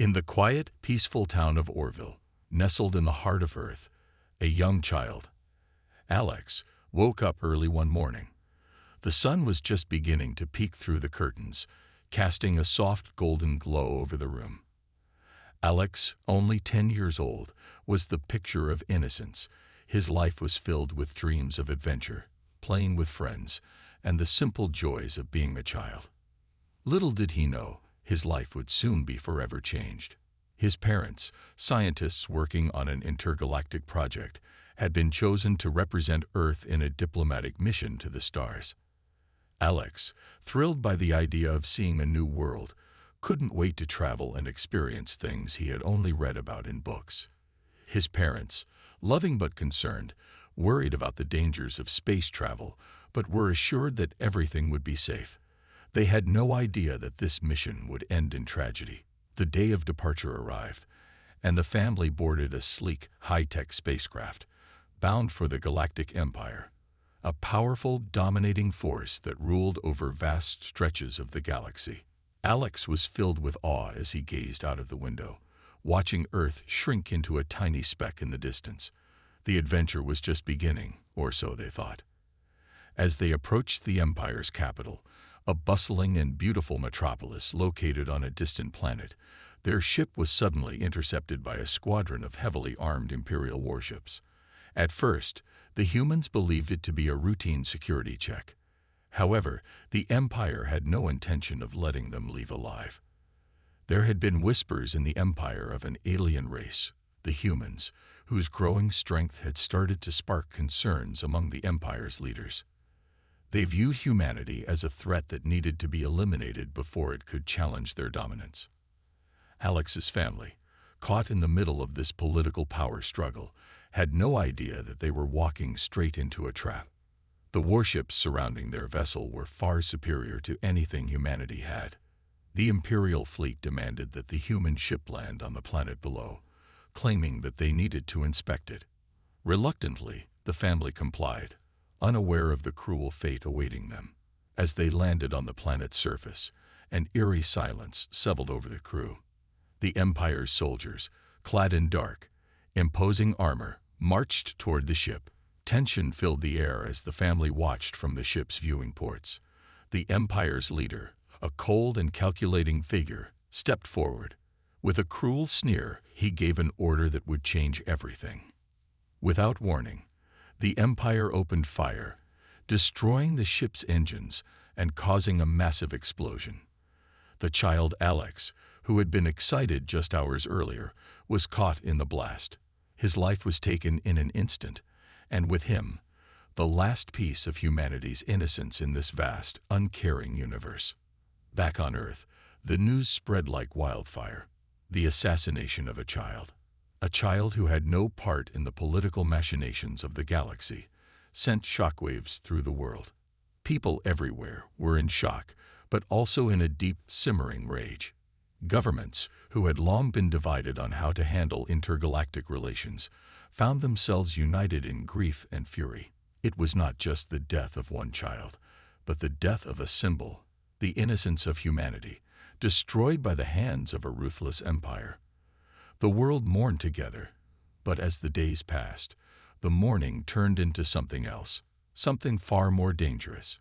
In the quiet, peaceful town of Orville, nestled in the heart of Earth, a young child, Alex, woke up early one morning. The sun was just beginning to peek through the curtains, casting a soft golden glow over the room. Alex, only 10 years old, was the picture of innocence. His life was filled with dreams of adventure, playing with friends, and the simple joys of being a child. Little did he know, his life would soon be forever changed. His parents, scientists working on an intergalactic project, had been chosen to represent Earth in a diplomatic mission to the stars. Alex, thrilled by the idea of seeing a new world, couldn't wait to travel and experience things he had only read about in books. His parents, loving but concerned, worried about the dangers of space travel, but were assured that everything would be safe. They had no idea that this mission would end in tragedy. The day of departure arrived, and the family boarded a sleek, high-tech spacecraft, bound for the Galactic Empire, a powerful, dominating force that ruled over vast stretches of the galaxy. Alex was filled with awe as he gazed out of the window, watching Earth shrink into a tiny speck in the distance. The adventure was just beginning, or so they thought. As they approached the Empire's capital, a bustling and beautiful metropolis located on a distant planet, their ship was suddenly intercepted by a squadron of heavily armed Imperial warships. At first, the humans believed it to be a routine security check. However, the Empire had no intention of letting them leave alive. There had been whispers in the Empire of an alien race, the humans, whose growing strength had started to spark concerns among the Empire's leaders. They viewed humanity as a threat that needed to be eliminated before it could challenge their dominance. Alex's family, caught in the middle of this political power struggle, had no idea that they were walking straight into a trap. The warships surrounding their vessel were far superior to anything humanity had. The Imperial fleet demanded that the human ship land on the planet below, claiming that they needed to inspect it. Reluctantly, the family complied, unaware of the cruel fate awaiting them. As they landed on the planet's surface, an eerie silence settled over the crew. The Empire's soldiers, clad in dark, imposing armor, marched toward the ship. Tension filled the air as the family watched from the ship's viewing ports. The Empire's leader, a cold and calculating figure, stepped forward. With a cruel sneer, he gave an order that would change everything. Without warning, the Empire opened fire, destroying the ship's engines and causing a massive explosion. The child Alex, who had been excited just hours earlier, was caught in the blast. His life was taken in an instant, and with him, the last piece of humanity's innocence in this vast, uncaring universe. Back on Earth, the news spread like wildfire. The assassination of a child who had no part in the political machinations of the galaxy, sent shockwaves through the world. People everywhere were in shock, but also in a deep, simmering rage. Governments, who had long been divided on how to handle intergalactic relations, found themselves united in grief and fury. It was not just the death of one child, but the death of a symbol, the innocence of humanity, destroyed by the hands of a ruthless empire. The world mourned together, but as the days passed, the mourning turned into something else, something far more dangerous.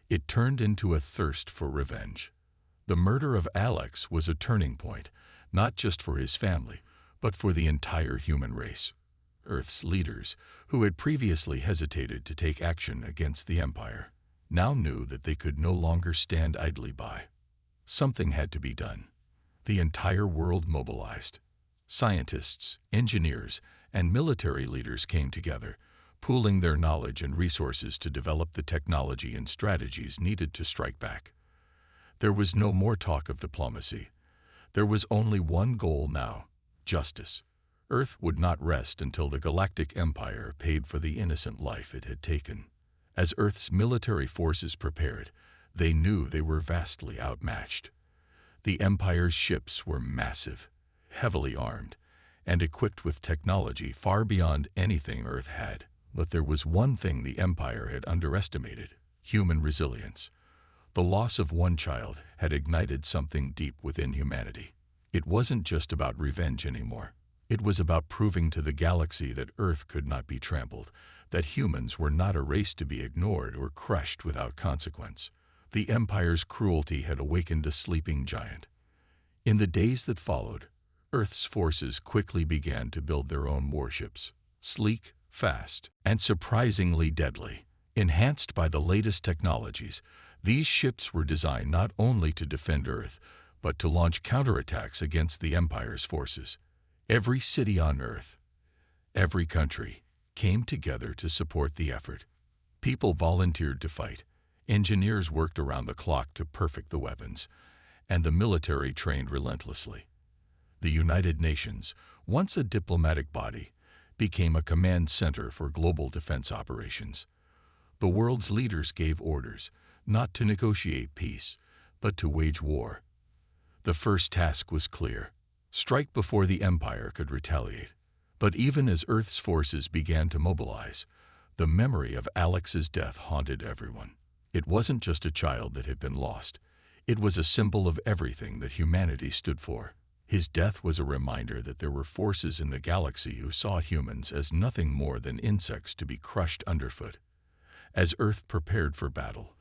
It turned into a thirst for revenge. The murder of Alex was a turning point, not just for his family, but for the entire human race. Earth's leaders, who had previously hesitated to take action against the Empire, now knew that they could no longer stand idly by. Something had to be done. The entire world mobilized. Scientists, engineers, and military leaders came together, pooling their knowledge and resources to develop the technology and strategies needed to strike back. There was no more talk of diplomacy. There was only one goal now: justice. Earth would not rest until the Galactic Empire paid for the innocent life it had taken. As Earth's military forces prepared, they knew they were vastly outmatched. The Empire's ships were massive, heavily armed, and equipped with technology far beyond anything Earth had. But there was one thing the Empire had underestimated: human resilience. The loss of one child had ignited something deep within humanity. It wasn't just about revenge anymore. It was about proving to the galaxy that Earth could not be trampled, that humans were not a race to be ignored or crushed without consequence. The Empire's cruelty had awakened a sleeping giant. In the days that followed, Earth's forces quickly began to build their own warships, sleek, fast, and surprisingly deadly. Enhanced by the latest technologies, these ships were designed not only to defend Earth, but to launch counterattacks against the Empire's forces. Every city on Earth, every country, came together to support the effort. People volunteered to fight, engineers worked around the clock to perfect the weapons, and the military trained relentlessly. The United Nations, once a diplomatic body, became a command center for global defense operations. The world's leaders gave orders, not to negotiate peace, but to wage war. The first task was clear: strike before the Empire could retaliate. But even as Earth's forces began to mobilize, the memory of Alex's death haunted everyone. It wasn't just a child that had been lost. It was a symbol of everything that humanity stood for. His death was a reminder that there were forces in the galaxy who saw humans as nothing more than insects to be crushed underfoot. As Earth prepared for battle,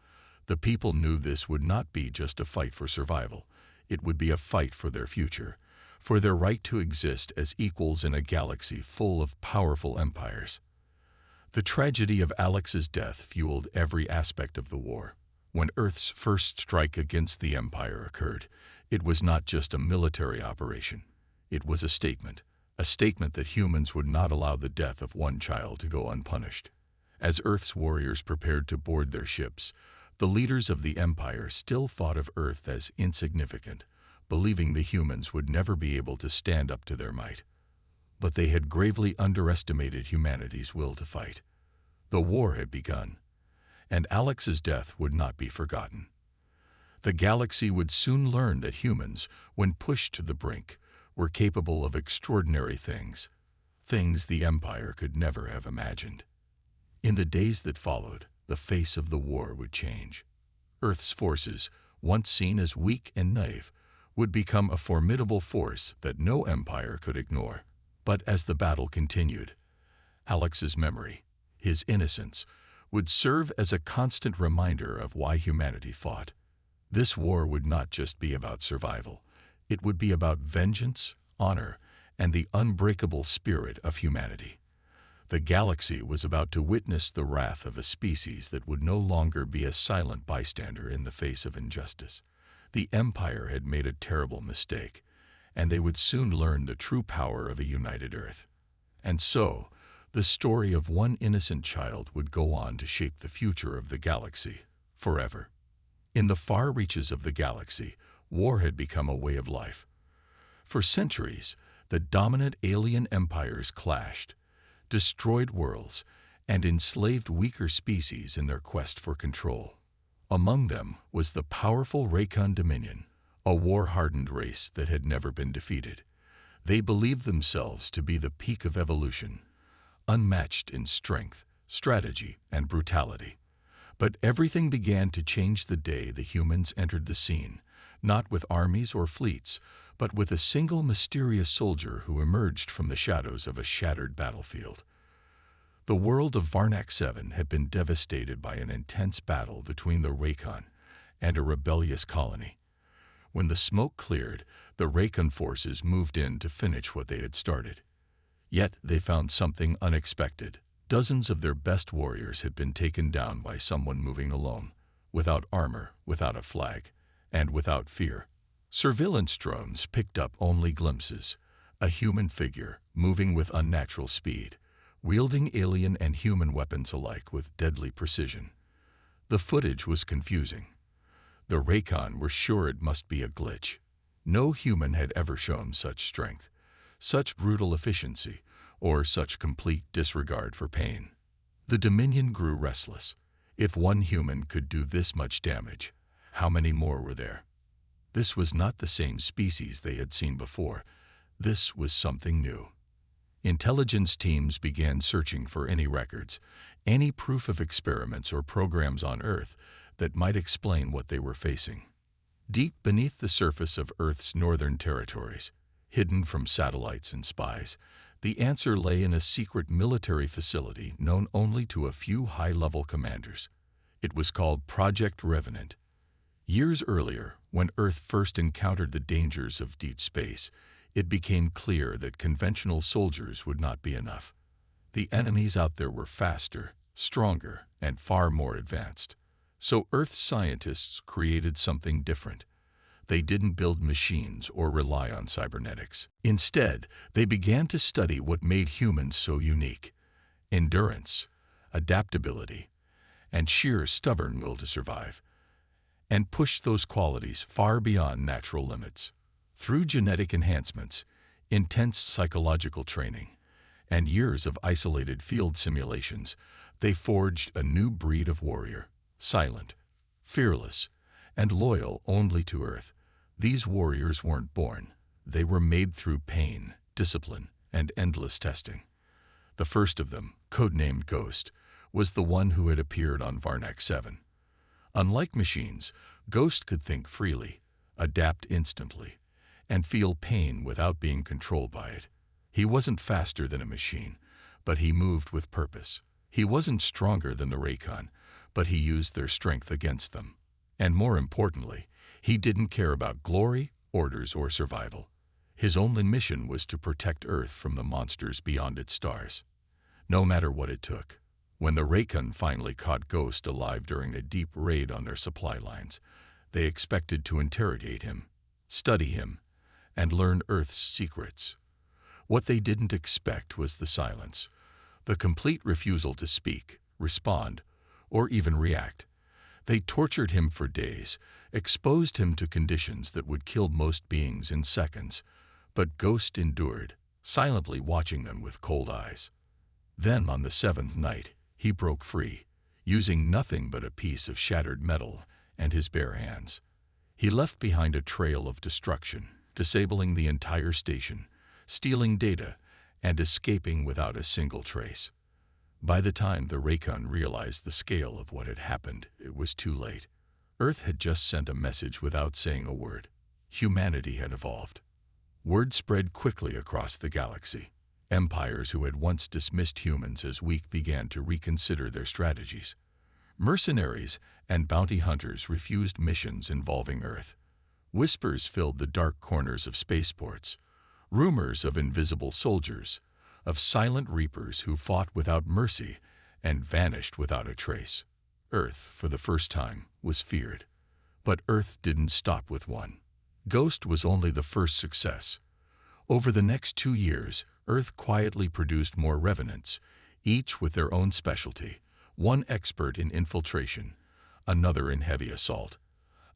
the people knew this would not be just a fight for survival. It would be a fight for their future, for their right to exist as equals in a galaxy full of powerful empires. The tragedy of Alex's death fueled every aspect of the war. When Earth's first strike against the Empire occurred, it was not just a military operation. It was a statement that humans would not allow the death of one child to go unpunished. As Earth's warriors prepared to board their ships, the leaders of the Empire still thought of Earth as insignificant, believing the humans would never be able to stand up to their might. But they had gravely underestimated humanity's will to fight. The war had begun, and Alex's death would not be forgotten. The galaxy would soon learn that humans, when pushed to the brink, were capable of extraordinary things the Empire could never have imagined. In the days that followed, the face of the war would change. Earth's forces, once seen as weak and naive, would become a formidable force that no empire could ignore. But as the battle continued, Alex's memory, his innocence, would serve as a constant reminder of why humanity fought. This war would not just be about survival. It would be about vengeance, honor, and the unbreakable spirit of humanity. The galaxy was about to witness the wrath of a species that would no longer be a silent bystander in the face of injustice. The Empire had made a terrible mistake, and they would soon learn the true power of a united Earth. And so, the story of one innocent child would go on to shape the future of the galaxy forever. In the far reaches of the galaxy, war had become a way of life. For centuries, the dominant alien empires clashed, destroyed worlds, and enslaved weaker species in their quest for control. Among them was the powerful Raycon Dominion, a war-hardened race that had never been defeated. They believed themselves to be the peak of evolution, unmatched in strength, strategy, and brutality. But everything began to change the day the humans entered the scene, not with armies or fleets, but with a single mysterious soldier who emerged from the shadows of a shattered battlefield. The world of Varnak 7 had been devastated by an intense battle between the Raycon and a rebellious colony. When the smoke cleared, the Raycon forces moved in to finish what they had started. Yet they found something unexpected. Dozens of their best warriors had been taken down by someone moving alone, without armor, without a flag, and without fear. Surveillance drones picked up only glimpses, a human figure moving with unnatural speed, wielding alien and human weapons alike with deadly precision. The footage was confusing. The Raycon were sure it must be a glitch. No human had ever shown such strength, such brutal efficiency, or such complete disregard for pain. The Dominion grew restless. If one human could do this much damage, how many more were there? This was not the same species they had seen before. This was something new. Intelligence teams began searching for any records, any proof of experiments or programs on Earth that might explain what they were facing. Deep beneath the surface of Earth's northern territories, hidden from satellites and spies, the answer lay in a secret military facility known only to a few high-level commanders. It was called Project Revenant. Years earlier, when Earth first encountered the dangers of deep space, it became clear that conventional soldiers would not be enough. The enemies out there were faster, stronger, and far more advanced. So Earth's scientists created something different. They didn't build machines or rely on cybernetics. Instead, they began to study what made humans so unique: endurance, adaptability, and sheer stubborn will to survive, and pushed those qualities far beyond natural limits. Through genetic enhancements, intense psychological training, and years of isolated field simulations, they forged a new breed of warrior, silent, fearless, and loyal only to Earth. These warriors weren't born. They were made through pain, discipline, and endless testing. The first of them, codenamed Ghost, was the one who had appeared on Varnak 7. Unlike machines, Ghost could think freely, adapt instantly, and feel pain without being controlled by it. He wasn't faster than a machine, but he moved with purpose. He wasn't stronger than the Raycon, but he used their strength against them. And more importantly, he didn't care about glory, orders, or survival. His only mission was to protect Earth from the monsters beyond its stars, no matter what it took. When the Raycon finally caught Ghost alive during a deep raid on their supply lines, they expected to interrogate him, study him, and learn Earth's secrets. What they didn't expect was the silence, the complete refusal to speak, respond, or even react. They tortured him for days, exposed him to conditions that would kill most beings in seconds, but Ghost endured, silently watching them with cold eyes. Then, on the seventh night, he broke free, using nothing but a piece of shattered metal and his bare hands. He left behind a trail of destruction, disabling the entire station, stealing data, and escaping without a single trace. By the time the Raycon realized the scale of what had happened, it was too late. Earth had just sent a message without saying a word. Humanity had evolved. Word spread quickly across the galaxy. Empires who had once dismissed humans as weak began to reconsider their strategies. Mercenaries and bounty hunters refused missions involving Earth. Whispers filled the dark corners of spaceports. Rumors of invisible soldiers, of silent reapers who fought without mercy and vanished without a trace. Earth, for the first time, was feared. But Earth didn't stop with one. Ghost was only the first success. Over the next 2 years, Earth quietly produced more revenants, each with their own specialty: one expert in infiltration, another in heavy assault,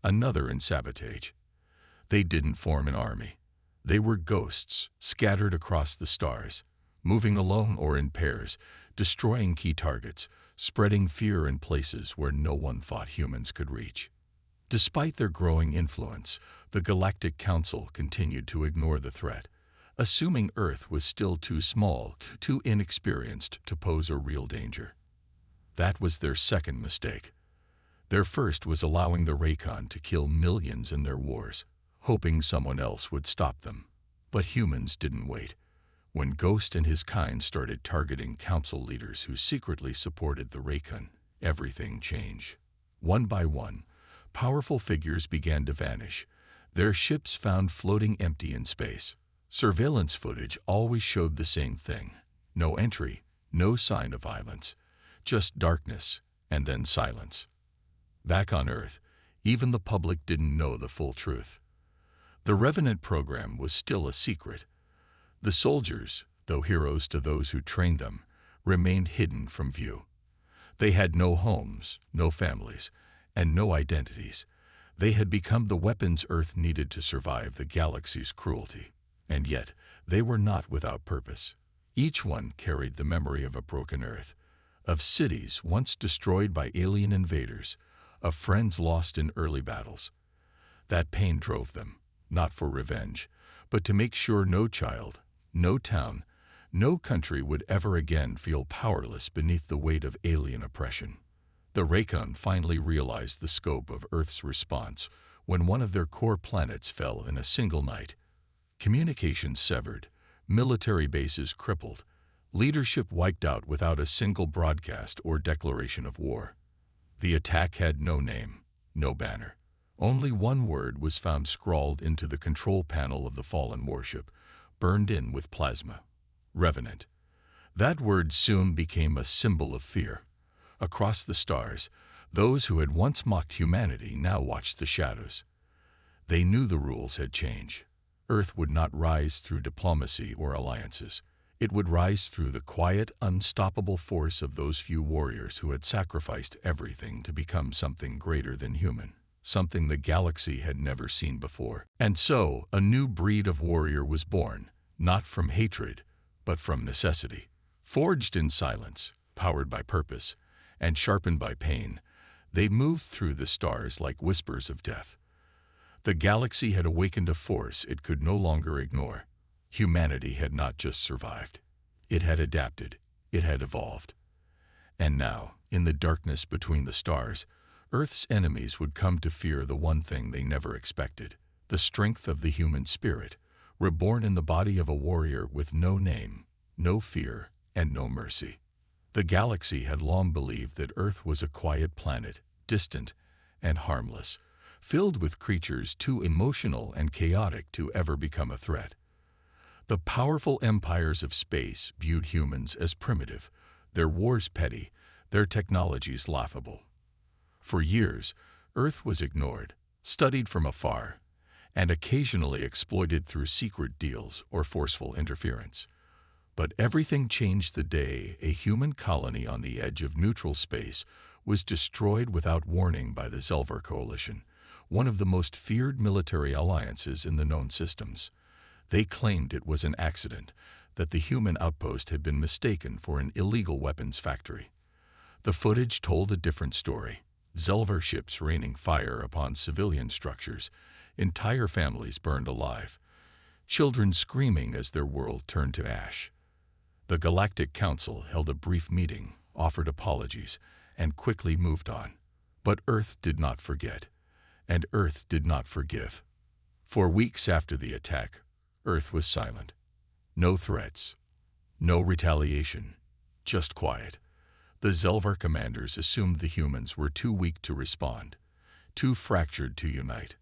another in sabotage. They didn't form an army. They were ghosts, scattered across the stars, moving alone or in pairs, destroying key targets, spreading fear in places where no one thought humans could reach. Despite their growing influence, the Galactic Council continued to ignore the threat, assuming Earth was still too small, too inexperienced to pose a real danger. That was their second mistake. Their first was allowing the Raycon to kill millions in their wars, hoping someone else would stop them. But humans didn't wait. When Ghost and his kind started targeting council leaders who secretly supported the Raycon, everything changed. One by one, powerful figures began to vanish, their ships found floating empty in space. Surveillance footage always showed the same thing: no entry, no sign of violence, just darkness and then silence. Back on Earth, even the public didn't know the full truth. The Revenant program was still a secret. The soldiers, though heroes to those who trained them, remained hidden from view. They had no homes, no families, and no identities. They had become the weapons Earth needed to survive the galaxy's cruelty. And yet, they were not without purpose. Each one carried the memory of a broken Earth, of cities once destroyed by alien invaders, of friends lost in early battles. That pain drove them, not for revenge, but to make sure no child, no town, no country would ever again feel powerless beneath the weight of alien oppression. The Raycon finally realized the scope of Earth's response when one of their core planets fell in a single night. Communications severed, military bases crippled, leadership wiped out without a single broadcast or declaration of war. The attack had no name, no banner. Only one word was found scrawled into the control panel of the fallen warship, burned in with plasma: Revenant. That word soon became a symbol of fear. Across the stars, those who had once mocked humanity now watched the shadows. They knew the rules had changed. Earth would not rise through diplomacy or alliances. It would rise through the quiet, unstoppable force of those few warriors who had sacrificed everything to become something greater than human, something the galaxy had never seen before. And so, a new breed of warrior was born, not from hatred, but from necessity. Forged in silence, powered by purpose, and sharpened by pain, they moved through the stars like whispers of death. The galaxy had awakened a force it could no longer ignore. Humanity had not just survived. It had adapted. It had evolved. And now, in the darkness between the stars, Earth's enemies would come to fear the one thing they never expected: the strength of the human spirit, reborn in the body of a warrior with no name, no fear, and no mercy. The galaxy had long believed that Earth was a quiet planet, distant and harmless, filled with creatures too emotional and chaotic to ever become a threat. The powerful empires of space viewed humans as primitive, their wars petty, their technologies laughable. For years, Earth was ignored, studied from afar, and occasionally exploited through secret deals or forceful interference. But everything changed the day a human colony on the edge of neutral space was destroyed without warning by the Zelvar Coalition, one of the most feared military alliances in the known systems. They claimed it was an accident, that the human outpost had been mistaken for an illegal weapons factory. The footage told a different story: Zelvar ships raining fire upon civilian structures, entire families burned alive, children screaming as their world turned to ash. The Galactic Council held a brief meeting, offered apologies, and quickly moved on. But Earth did not forget, and Earth did not forgive. For weeks after the attack, Earth was silent. No threats, no retaliation, just quiet. The Zelvar commanders assumed the humans were too weak to respond, too fractured to unite.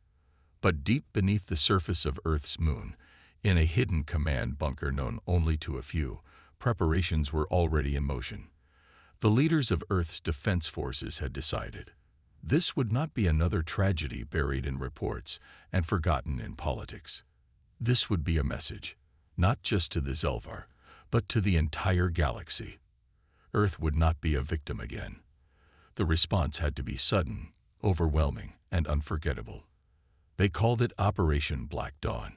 But deep beneath the surface of Earth's moon, in a hidden command bunker known only to a few, preparations were already in motion. The leaders of Earth's defense forces had decided this would not be another tragedy buried in reports and forgotten in politics. This would be a message, not just to the Zelvar, but to the entire galaxy. Earth would not be a victim again. The response had to be sudden, overwhelming, and unforgettable. They called it Operation Black Dawn.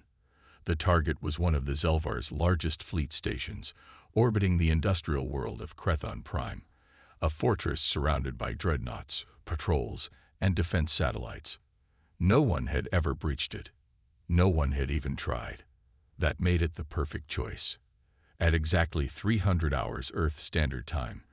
The target was one of the Zelvar's largest fleet stations, orbiting the industrial world of Crethon Prime, a fortress surrounded by dreadnoughts, patrols, and defense satellites. No one had ever breached it. No one had even tried. That made it the perfect choice. At exactly 300 hours Earth Standard Time,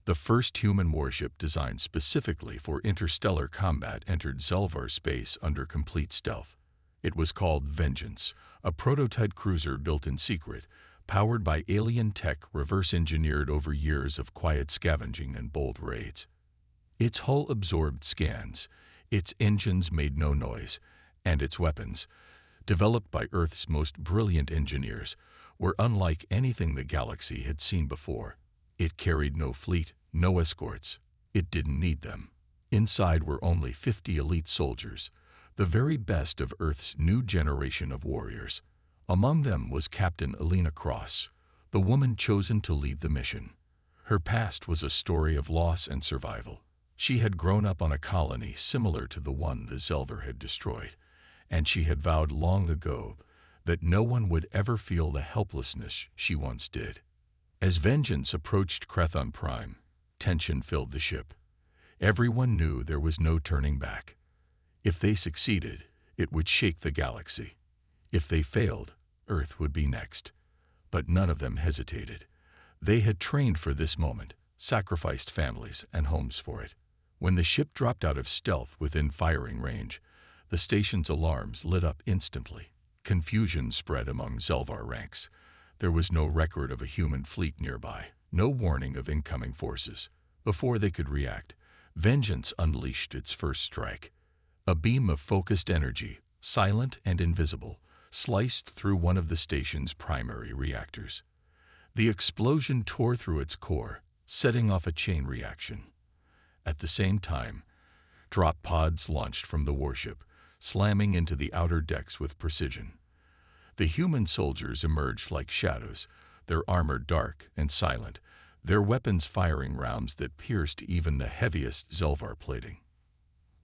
the first human warship designed specifically for interstellar combat entered Zelvar space under complete stealth. It was called Vengeance, a prototype cruiser built in secret, powered by alien tech reverse-engineered over years of quiet scavenging and bold raids. Its hull absorbed scans, its engines made no noise, and its weapons, developed by Earth's most brilliant engineers, were unlike anything the galaxy had seen before. It carried no fleet, no escorts. It didn't need them. Inside were only 50 elite soldiers, the very best of Earth's new generation of warriors. Among them was Captain Elena Cross, the woman chosen to lead the mission. Her past was a story of loss and survival. She had grown up on a colony similar to the one the Zelvar had destroyed, and she had vowed long ago that no one would ever feel the helplessness she once did. As Vengeance approached Crethon Prime, tension filled the ship. Everyone knew there was no turning back. If they succeeded, it would shake the galaxy. If they failed, Earth would be next. But none of them hesitated. They had trained for this moment, sacrificed families and homes for it. When the ship dropped out of stealth within firing range, The station's alarms lit up instantly. Confusion spread among Zelvar ranks. There was no record of a human fleet nearby, no warning of incoming forces. Before they could react, vengeance unleashed its first strike. A beam of focused energy, silent and invisible, sliced through one of the station's primary reactors. The explosion tore through its core, setting off a chain reaction. At the same time, drop pods launched from the warship, slamming into the outer decks with precision. The human soldiers emerged like shadows, their armor dark and silent, their weapons firing rounds that pierced even the heaviest Zelvar plating.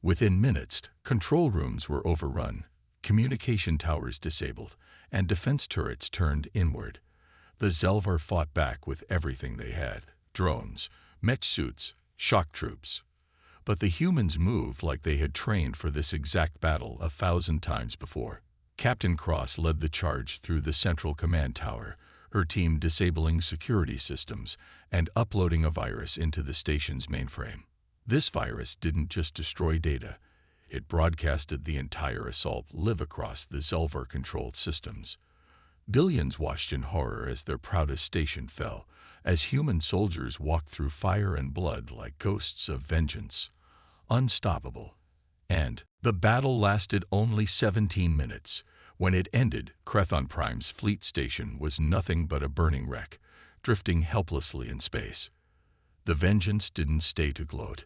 Within minutes, control rooms were overrun, communication towers disabled, and defense turrets turned inward. The Zelvar fought back with everything they had: drones, mech suits, shock troops. But the humans moved like they had trained for this exact battle 1,000 times before. Captain Cross led the charge through the central command tower, her team disabling security systems and uploading a virus into the station's mainframe. This virus didn't just destroy data, it broadcasted the entire assault live across the Zelvar-controlled systems. Billions watched in horror as their proudest station fell, as human soldiers walked through fire and blood like ghosts of vengeance. Unstoppable. And the battle lasted only 17 minutes. When it ended, Crethon Prime's fleet station was nothing but a burning wreck, drifting helplessly in space. The vengeance didn't stay to gloat.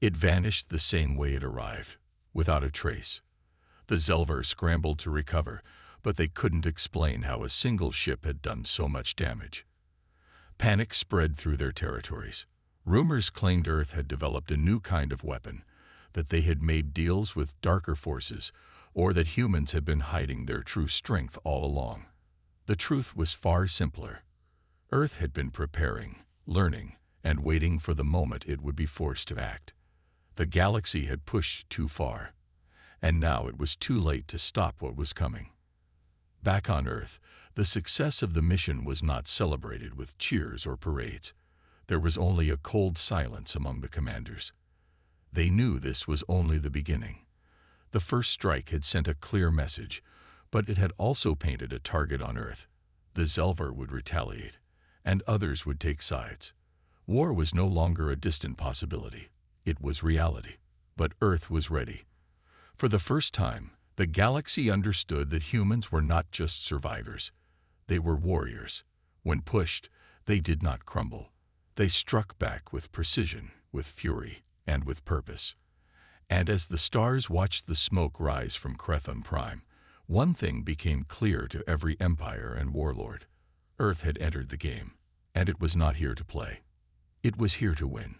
It vanished the same way it arrived, without a trace. The Zelvar scrambled to recover, but they couldn't explain how a single ship had done so much damage. Panic spread through their territories. Rumors claimed Earth had developed a new kind of weapon, that they had made deals with darker forces, or that humans had been hiding their true strength all along. The truth was far simpler. Earth had been preparing, learning, and waiting for the moment it would be forced to act. The galaxy had pushed too far, and now it was too late to stop what was coming. Back on Earth, the success of the mission was not celebrated with cheers or parades. There was only a cold silence among the commanders. They knew this was only the beginning. The first strike had sent a clear message, but it had also painted a target on Earth. The Zelvar would retaliate, and others would take sides. War was no longer a distant possibility. It was reality. But Earth was ready. For the first time, the galaxy understood that humans were not just survivors. They were warriors. When pushed, they did not crumble. They struck back with precision, with fury, and with purpose. And as the stars watched the smoke rise from Crethon Prime, one thing became clear to every empire and warlord. Earth had entered the game, and it was not here to play. It was here to win.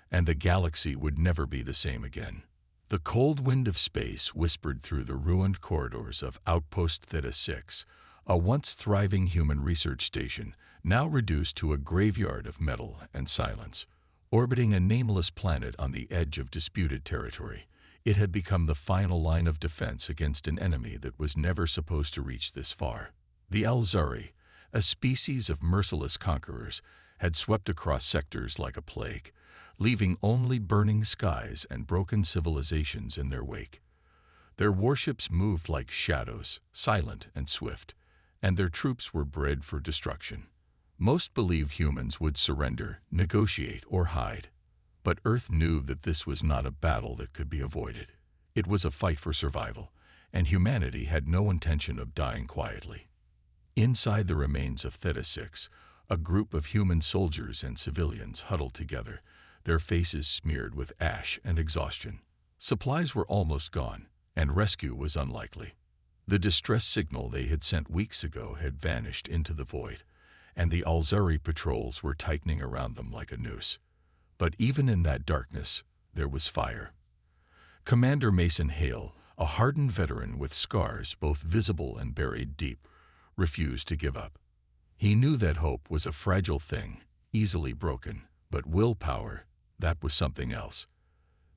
And the galaxy would never be the same again. The cold wind of space whispered through the ruined corridors of Outpost Theta 6, a once thriving human research station, now reduced to a graveyard of metal and silence. Orbiting a nameless planet on the edge of disputed territory, it had become the final line of defense against an enemy that was never supposed to reach this far. The Alzari, a species of merciless conquerors, had swept across sectors like a plague, leaving only burning skies and broken civilizations in their wake. Their warships moved like shadows, silent and swift, and their troops were bred for destruction. Most believed humans would surrender, negotiate, or hide. But Earth knew that this was not a battle that could be avoided. It was a fight for survival, and humanity had no intention of dying quietly. Inside the remains of Theta 6, a group of human soldiers and civilians huddled together, their faces smeared with ash and exhaustion. Supplies were almost gone, and rescue was unlikely. The distress signal they had sent weeks ago had vanished into the void, and the Alzari patrols were tightening around them like a noose. But even in that darkness, there was fire. Commander Mason Hale, a hardened veteran with scars both visible and buried deep, refused to give up. He knew that hope was a fragile thing, easily broken, but willpower, that was something else.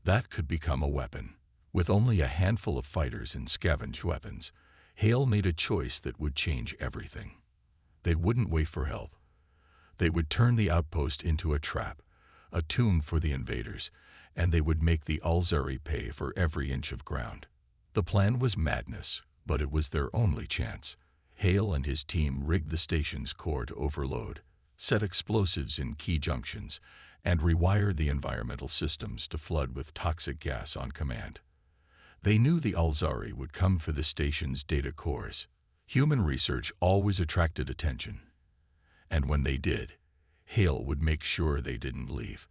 That could become a weapon. With only a handful of fighters and scavenged weapons, Hale made a choice that would change everything. They wouldn't wait for help. They would turn the outpost into a trap, a tomb for the invaders, and they would make the Alzari pay for every inch of ground. The plan was madness, but it was their only chance. Hale and his team rigged the station's core to overload, set explosives in key junctions, and rewired the environmental systems to flood with toxic gas on command. They knew the Alzari would come for the station's data cores. Human research always attracted attention. And when they did, Hale would make sure they didn't leave.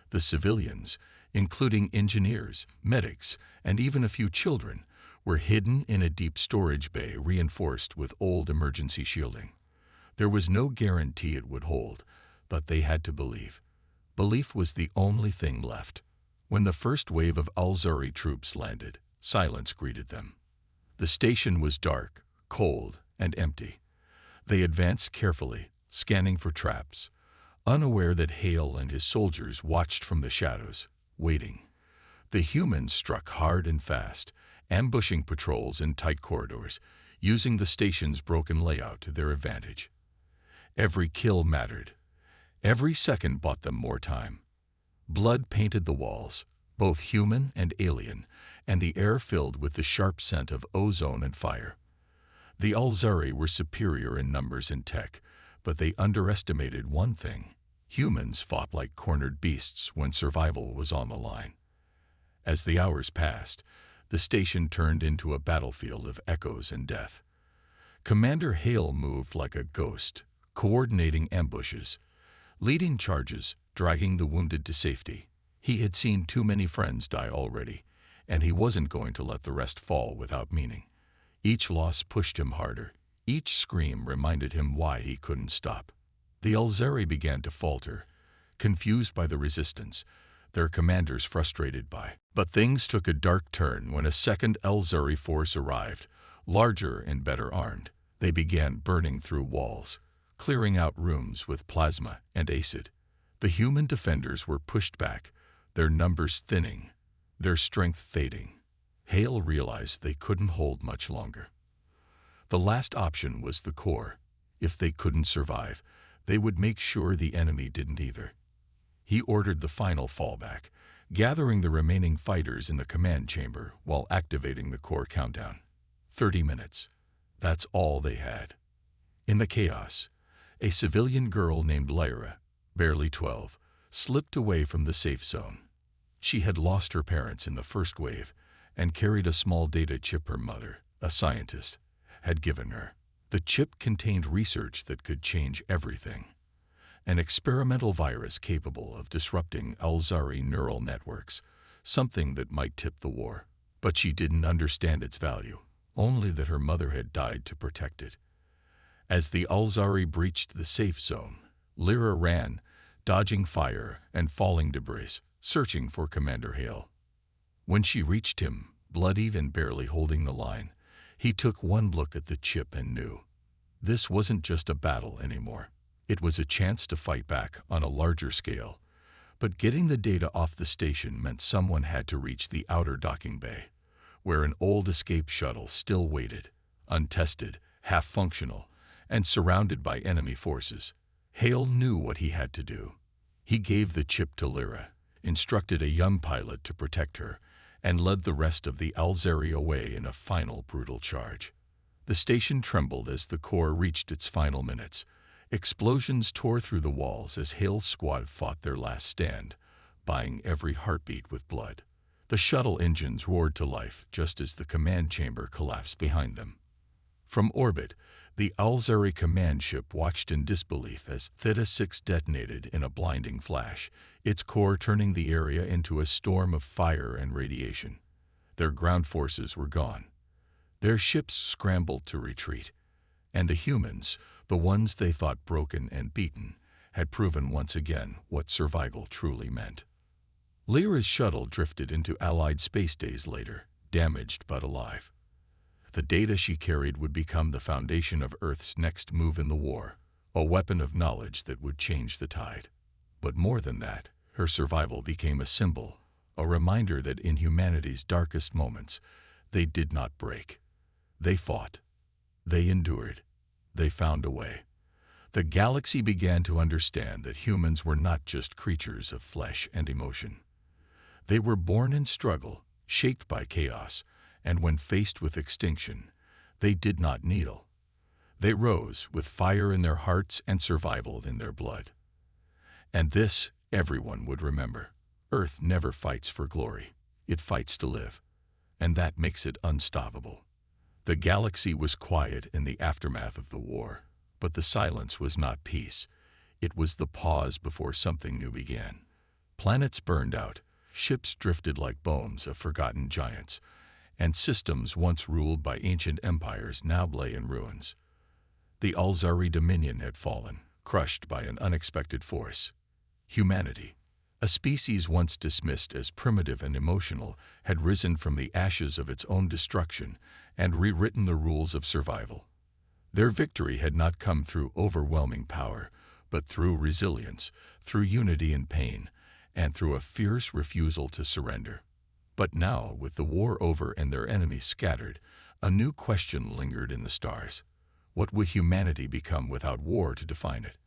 The civilians, including engineers, medics, and even a few children, were hidden in a deep storage bay reinforced with old emergency shielding. There was no guarantee it would hold, but they had to believe. Belief was the only thing left. When the first wave of Alzari troops landed, silence greeted them. The station was dark, cold, and empty. They advanced carefully, scanning for traps, unaware that Hale and his soldiers watched from the shadows, waiting. The humans struck hard and fast, ambushing patrols in tight corridors, using the station's broken layout to their advantage. Every kill mattered. Every second bought them more time. Blood painted the walls, both human and alien, and the air filled with the sharp scent of ozone and fire. The Alzari were superior in numbers and tech, but they underestimated one thing. Humans fought like cornered beasts when survival was on the line. As the hours passed, the station turned into a battlefield of echoes and death. Commander Hale moved like a ghost, coordinating ambushes, leading charges, dragging the wounded to safety. He had seen too many friends die already, and he wasn't going to let the rest fall without meaning. Each loss pushed him harder. Each scream reminded him why he couldn't stop. The Alzari began to falter, confused by the resistance, their commanders frustrated by. But things took a dark turn when a second Alzari force arrived, larger and better armed. They began burning through walls, clearing out rooms with plasma and acid. The human defenders were pushed back, their numbers thinning, their strength fading. Hale realized they couldn't hold much longer. The last option was the core. If they couldn't survive, they would make sure the enemy didn't either. He ordered the final fallback, gathering the remaining fighters in the command chamber while activating the core countdown. 30 minutes. That's all they had. In the chaos, a civilian girl named Lyra, barely 12, slipped away from the safe zone. She had lost her parents in the first wave and carried a small data chip her mother, a scientist, had given her. The chip contained research that could change everything. An experimental virus capable of disrupting Alzari neural networks, something that might tip the war. But she didn't understand its value, only that her mother had died to protect it. As the Alzari breached the safe zone, Lyra ran, dodging fire and falling debris, searching for Commander Hale. When she reached him, bloodied and barely holding the line, he took one look at the chip and knew. This wasn't just a battle anymore. It was a chance to fight back on a larger scale. But getting the data off the station meant someone had to reach the outer docking bay, where an old escape shuttle still waited, untested, half-functional, and surrounded by enemy forces. Hale knew what he had to do. He gave the chip to Lyra, instructed a young pilot to protect her, and led the rest of the Alzari away in a final brutal charge. The station trembled as the core reached its final minutes. Explosions tore through the walls as Hale's squad fought their last stand, buying every heartbeat with blood. The shuttle engines roared to life just as the command chamber collapsed behind them. From orbit, the Alzari command ship watched in disbelief as Theta-6 detonated in a blinding flash, its core turning the area into a storm of fire and radiation. Their ground forces were gone. Their ships scrambled to retreat, and the humans, the ones they thought broken and beaten, had proven once again what survival truly meant. Lyra's shuttle drifted into Allied space days later, damaged but alive. The data she carried would become the foundation of Earth's next move in the war, a weapon of knowledge that would change the tide. But more than that, her survival became a symbol, a reminder that in humanity's darkest moments, they did not break. They fought. They endured. They found a way. The galaxy began to understand that humans were not just creatures of flesh and emotion. They were born in struggle, shaped by chaos, and when faced with extinction, they did not kneel. They rose with fire in their hearts and survival in their blood. And this everyone would remember. Earth never fights for glory. It fights to live. And that makes it unstoppable. The galaxy was quiet in the aftermath of the war, but the silence was not peace. It was the pause before something new began. Planets burned out, ships drifted like bones of forgotten giants, and systems once ruled by ancient empires now lay in ruins. The Alzari dominion had fallen, crushed by an unexpected force. Humanity, a species once dismissed as primitive and emotional, had risen from the ashes of its own destruction and rewritten the rules of survival. Their victory had not come through overwhelming power, but through resilience, through unity in pain, and through a fierce refusal to surrender. But now, with the war over and their enemies scattered, a new question lingered in the stars. What would humanity become without war to define it?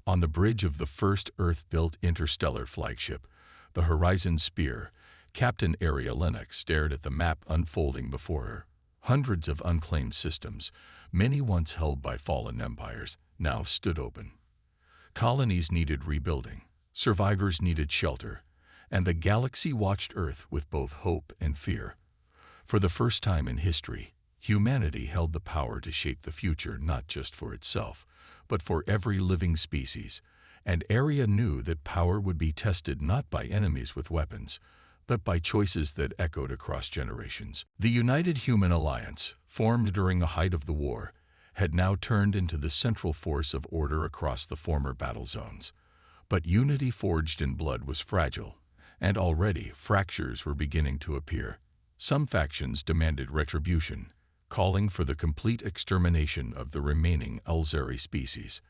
On the bridge of the first Earth-built interstellar flagship, the Horizon Spear, Captain Aria Lennox stared at the map unfolding before her. Hundreds of unclaimed systems, many once held by fallen empires, now stood open. Colonies needed rebuilding, survivors needed shelter, and the galaxy watched Earth with both hope and fear. For the first time in history, humanity held the power to shape the future not just for itself, but for every living species, and Aria knew that power would be tested not by enemies with weapons, but by choices that echoed across generations. The United Human Alliance, formed during the height of the war, had now turned into the central force of order across the former battle zones. But unity forged in blood was fragile, and already fractures were beginning to appear. Some factions demanded retribution, calling for the complete extermination of the remaining Alzari species.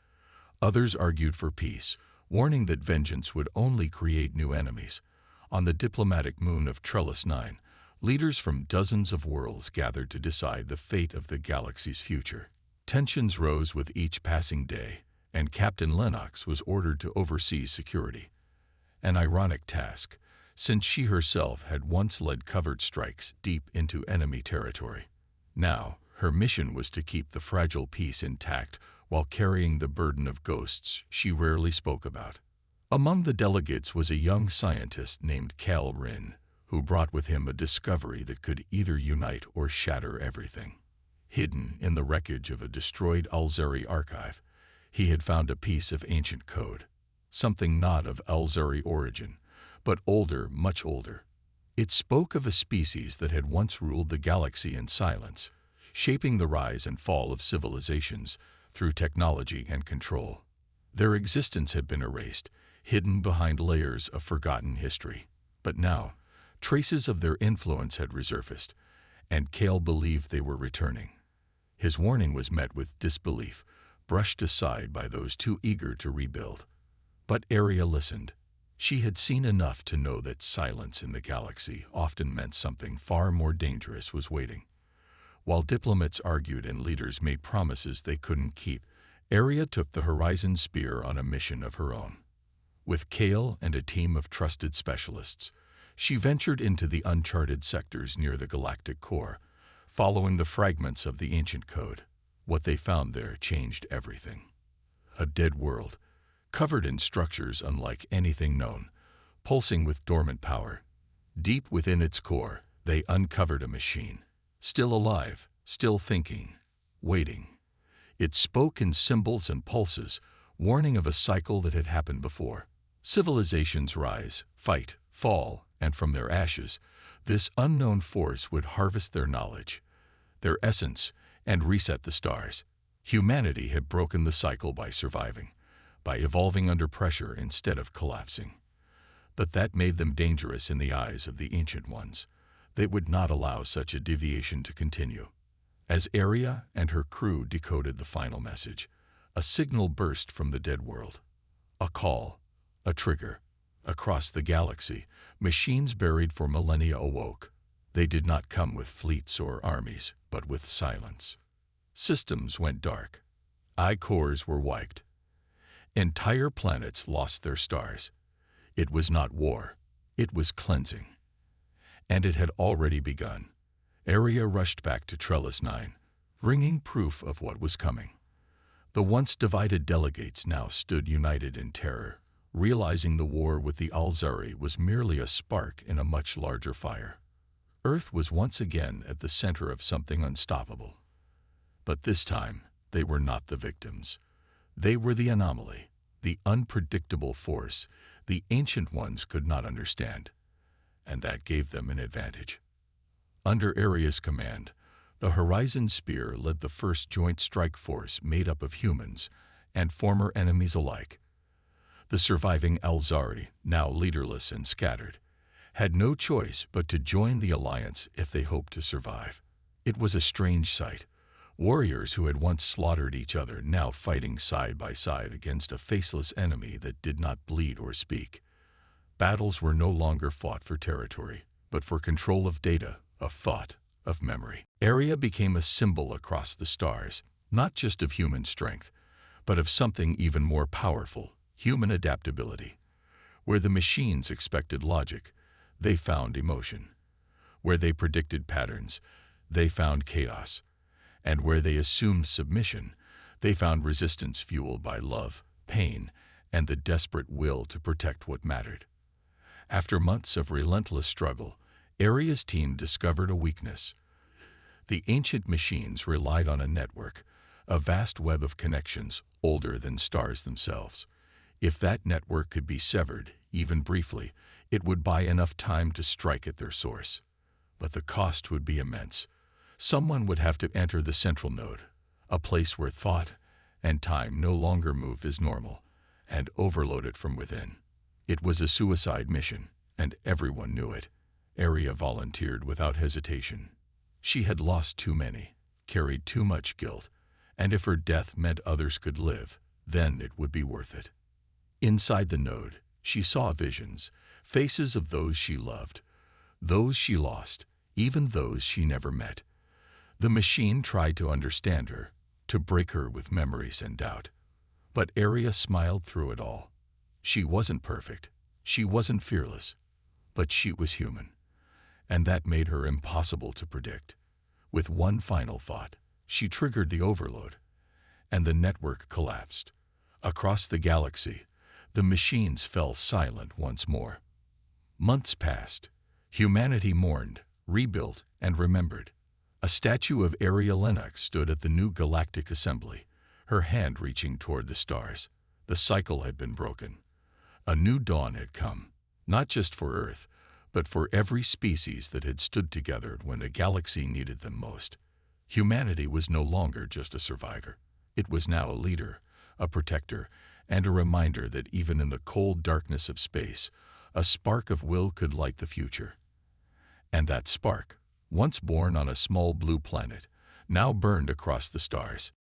Others argued for peace, warning that vengeance would only create new enemies. On the diplomatic moon of Trellis 9, leaders from dozens of worlds gathered to decide the fate of the galaxy's future. Tensions rose with each passing day, and Captain Lennox was ordered to oversee security. An ironic task, since she herself had once led covert strikes deep into enemy territory. Now, her mission was to keep the fragile peace intact while carrying the burden of ghosts she rarely spoke about. Among the delegates was a young scientist named Cal Rin, who brought with him a discovery that could either unite or shatter everything. Hidden in the wreckage of a destroyed Alzari archive, he had found a piece of ancient code, something not of Alzari origin, but older, much older. It spoke of a species that had once ruled the galaxy in silence, shaping the rise and fall of civilizations through technology and control. Their existence had been erased, hidden behind layers of forgotten history. But now, traces of their influence had resurfaced, and Cale believed they were returning. His warning was met with disbelief, brushed aside by those too eager to rebuild. But Aria listened. She had seen enough to know that silence in the galaxy often meant something far more dangerous was waiting. While diplomats argued and leaders made promises they couldn't keep, Aria took the Horizon Spear on a mission of her own. With Cale and a team of trusted specialists, she ventured into the uncharted sectors near the galactic core, following the fragments of the ancient code. What they found there changed everything. A dead world, covered in structures unlike anything known, pulsing with dormant power. Deep within its core, they uncovered a machine, still alive, still thinking, waiting. It spoke in symbols and pulses, warning of a cycle that had happened before. Civilizations rise, fight, fall, and from their ashes, this unknown force would harvest their knowledge, their essence, and reset the stars. Humanity had broken the cycle by surviving, by evolving under pressure instead of collapsing. But that made them dangerous in the eyes of the Ancient Ones. They would not allow such a deviation to continue. As Aria and her crew decoded the final message, a signal burst from the dead world. A call, a trigger. Across the galaxy, machines buried for millennia awoke. They did not come with fleets or armies, but with silence. Systems went dark. I-cores were wiped. Entire planets lost their stars. It was not war. It was cleansing. And it had already begun. Aria rushed back to Trellis 9, bringing proof of what was coming. The once divided delegates now stood united in terror, realizing the war with the Alzari was merely a spark in a much larger fire. Earth was once again at the center of something unstoppable. But this time, they were not the victims. They were the anomaly, the unpredictable force the Ancient Ones could not understand, and that gave them an advantage. Under Aria's command, the Horizon Spear led the first joint strike force made up of humans and former enemies alike. The surviving Alzari, now leaderless and scattered, had no choice but to join the alliance if they hoped to survive. It was a strange sight. Warriors who had once slaughtered each other now fighting side by side against a faceless enemy that did not bleed or speak. Battles were no longer fought for territory, but for control of data, of thought, of memory. Aria became a symbol across the stars, not just of human strength, but of something even more powerful, human adaptability. Where the machines expected logic, they found emotion. Where they predicted patterns, they found chaos. And where they assumed submission, they found resistance fueled by love, pain, and the desperate will to protect what mattered. After months of relentless struggle, Aria's team discovered a weakness. The ancient machines relied on a network, a vast web of connections older than stars themselves. If that network could be severed, even briefly, it would buy enough time to strike at their source. But the cost would be immense. Someone would have to enter the central node, a place where thought and time no longer moved as normal, and overload it from within. It was a suicide mission, and everyone knew it. Aria volunteered without hesitation. She had lost too many, carried too much guilt, and if her death meant others could live, then it would be worth it. Inside the node, she saw visions, faces of those she loved, those she lost, even those she never met. The machine tried to understand her, to break her with memories and doubt. But Aria smiled through it all. She wasn't perfect, she wasn't fearless, but she was human. And that made her impossible to predict. With one final thought, she triggered the overload, and the network collapsed. Across the galaxy, the machines fell silent once more. Months passed. Humanity mourned, rebuilt, and remembered. A statue of Aria Lennox stood at the new Galactic Assembly, her hand reaching toward the stars. The cycle had been broken. A new dawn had come, not just for Earth, but for every species that had stood together when the galaxy needed them most. Humanity was no longer just a survivor. It was now a leader, a protector, and a reminder that even in the cold darkness of space, a spark of will could light the future. And that spark, once born on a small blue planet, now burned across the stars.